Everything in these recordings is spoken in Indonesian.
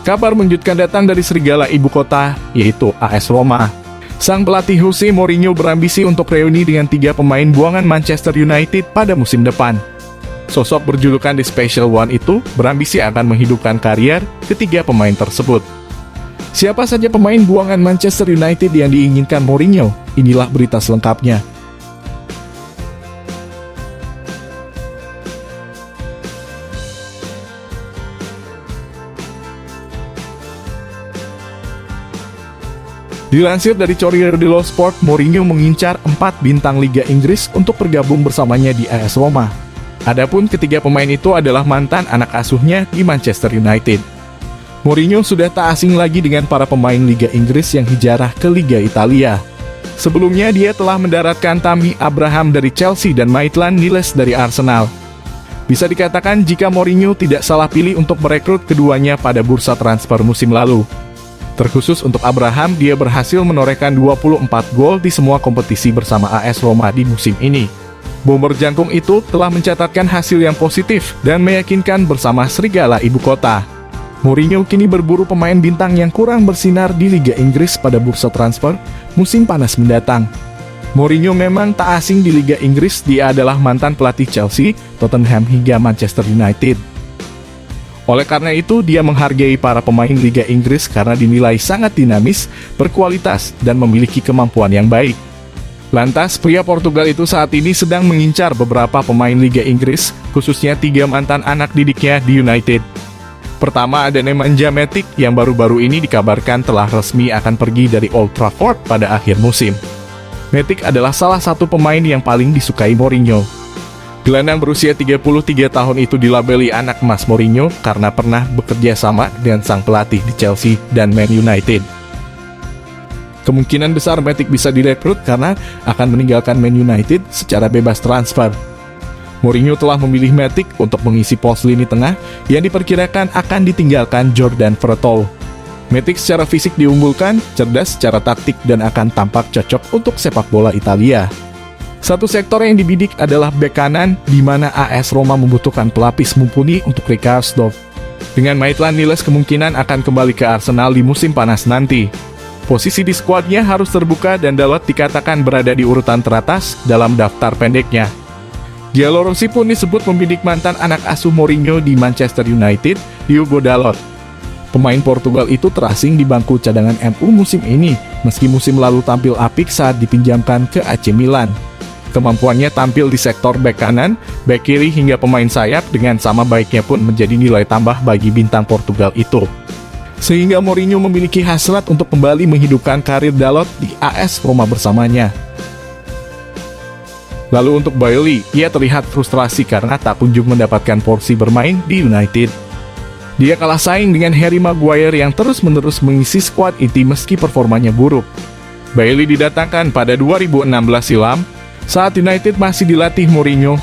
Kabar mengejutkan datang dari serigala ibu kota, yaitu AS Roma. Sang pelatih Jose Mourinho berambisi untuk reuni dengan 3 pemain buangan Manchester United pada musim depan. Sosok berjulukan The Special One itu berambisi akan menghidupkan karier ketiga pemain tersebut. Siapa saja pemain buangan Manchester United yang diinginkan Mourinho? Inilah berita selengkapnya. Dilansir dari Corriere dello Sport, Mourinho mengincar 4 bintang Liga Inggris untuk bergabung bersamanya di AS Roma. Adapun ketiga pemain itu adalah mantan anak asuhnya di Manchester United. Mourinho sudah tak asing lagi dengan para pemain Liga Inggris yang hijrah ke Liga Italia. Sebelumnya dia telah mendaratkan Tammy Abraham dari Chelsea dan Maitland Niles dari Arsenal. Bisa dikatakan jika Mourinho tidak salah pilih untuk merekrut keduanya pada bursa transfer musim lalu. Terkhusus untuk Abraham, dia berhasil menorehkan 24 gol di semua kompetisi bersama AS Roma di musim ini. Bomber jangkung itu telah mencatatkan hasil yang positif dan meyakinkan bersama serigala ibu kota. Mourinho kini berburu pemain bintang yang kurang bersinar di Liga Inggris pada bursa transfer musim panas mendatang. Mourinho memang tak asing di Liga Inggris, dia adalah mantan pelatih Chelsea, Tottenham hingga Manchester United. Oleh karena itu, dia menghargai para pemain Liga Inggris karena dinilai sangat dinamis, berkualitas, dan memiliki kemampuan yang baik. Lantas, pria Portugal itu saat ini sedang mengincar beberapa pemain Liga Inggris, khususnya 3 mantan anak didiknya di United. Pertama ada Nemanja Matic yang baru-baru ini dikabarkan telah resmi akan pergi dari Old Trafford pada akhir musim. Matic adalah salah satu pemain yang paling disukai Mourinho. Gelandang berusia 33 tahun itu dilabeli anak emas Mourinho karena pernah bekerja sama dengan sang pelatih di Chelsea dan Man United. Kemungkinan besar Matic bisa direkrut karena akan meninggalkan Man United secara bebas transfer. Mourinho telah memilih Matic untuk mengisi pos lini tengah yang diperkirakan akan ditinggalkan Jordan Vertonghen. Matic secara fisik diunggulkan, cerdas secara taktik dan akan tampak cocok untuk sepak bola Italia. Satu sektor yang dibidik adalah bek kanan, di mana AS Roma membutuhkan pelapis mumpuni untuk Riccardo. Dengan Maitland Niles kemungkinan akan kembali ke Arsenal di musim panas nanti. Posisi di skuadnya harus terbuka dan Dalot dikatakan berada di urutan teratas dalam daftar pendeknya. Gianluigi Rossi pun disebut membidik mantan anak asuh Mourinho di Manchester United, Diogo Dalot. Pemain Portugal itu terasing di bangku cadangan MU musim ini, meski musim lalu tampil apik saat dipinjamkan ke AC Milan. Kemampuannya tampil di sektor bek kanan, bek kiri hingga pemain sayap dengan sama baiknya pun menjadi nilai tambah bagi bintang Portugal itu. Sehingga Mourinho memiliki hasrat untuk kembali menghidupkan karir Dalot di AS Roma bersamanya. Lalu untuk Bailey, ia terlihat frustrasi karena tak kunjung mendapatkan porsi bermain di United. Dia kalah saing dengan Harry Maguire yang terus-menerus mengisi skuad inti meski performanya buruk. Bailey didatangkan pada 2016 silam, saat United masih dilatih Mourinho.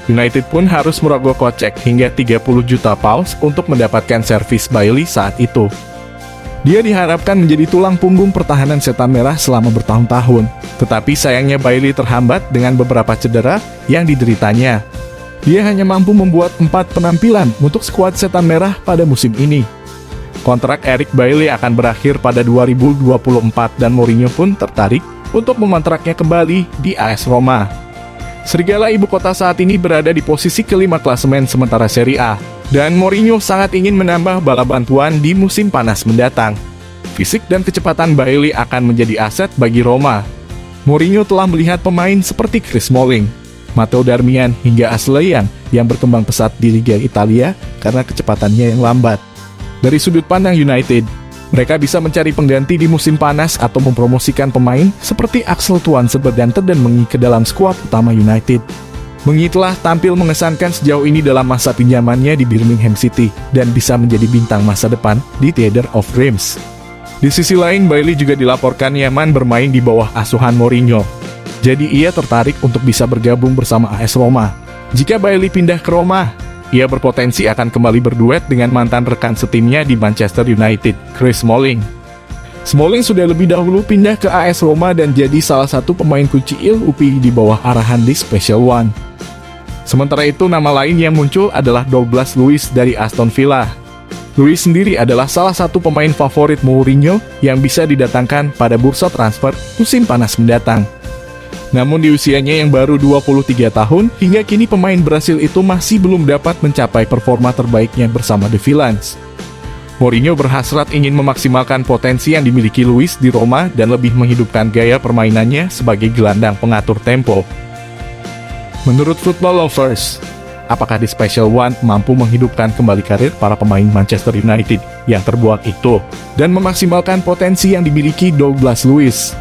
United pun harus merogoh kocek hingga 30 juta pounds untuk mendapatkan servis Bailey saat itu. Dia diharapkan menjadi tulang punggung pertahanan setan merah selama bertahun-tahun, tetapi sayangnya Bailey terhambat dengan beberapa cedera yang dideritanya. Dia hanya mampu membuat 4 penampilan untuk skuad setan merah pada musim ini. Kontrak Eric Bailly akan berakhir pada 2024 dan Mourinho pun tertarik untuk memontraknya kembali di AS Roma. Serigala ibu kota saat ini berada di posisi kelima klasemen sementara Serie A, dan Mourinho sangat ingin menambah bala bantuan di musim panas mendatang. Fisik dan kecepatan Bailly akan menjadi aset bagi Roma. Mourinho telah melihat pemain seperti Chris Smalling, Matteo Darmian hingga Ashley Young yang berkembang pesat di Liga Italia karena kecepatannya yang lambat. Dari sudut pandang United, mereka bisa mencari pengganti di musim panas atau mempromosikan pemain seperti Axel Tuanzebe dan Mengi ke dalam skuad utama United. Mengi telah tampil mengesankan sejauh ini dalam masa pinjamannya di Birmingham City dan bisa menjadi bintang masa depan di Theatre of Dreams. Di sisi lain, Bailey juga dilaporkan nyaman bermain di bawah asuhan Mourinho. Jadi ia tertarik untuk bisa bergabung bersama AS Roma. Jika Bailey pindah ke Roma, ia berpotensi akan kembali berduet dengan mantan rekan setimnya di Manchester United, Chris Smalling. Smalling sudah lebih dahulu pindah ke AS Roma dan jadi salah satu pemain kunci UPI di bawah arahan The Special One. Sementara itu, nama lain yang muncul adalah Douglas Luiz dari Aston Villa. Luis sendiri adalah salah satu pemain favorit Mourinho yang bisa didatangkan pada bursa transfer musim panas mendatang. Namun di usianya yang baru 23 tahun, hingga kini pemain Brasil itu masih belum dapat mencapai performa terbaiknya bersama The Villains. Mourinho berhasrat ingin memaksimalkan potensi yang dimiliki Luis di Roma dan lebih menghidupkan gaya permainannya sebagai gelandang pengatur tempo. Menurut Football Lovers, apakah The Special One mampu menghidupkan kembali karir para pemain Manchester United yang terbuang itu dan memaksimalkan potensi yang dimiliki Douglas Luiz?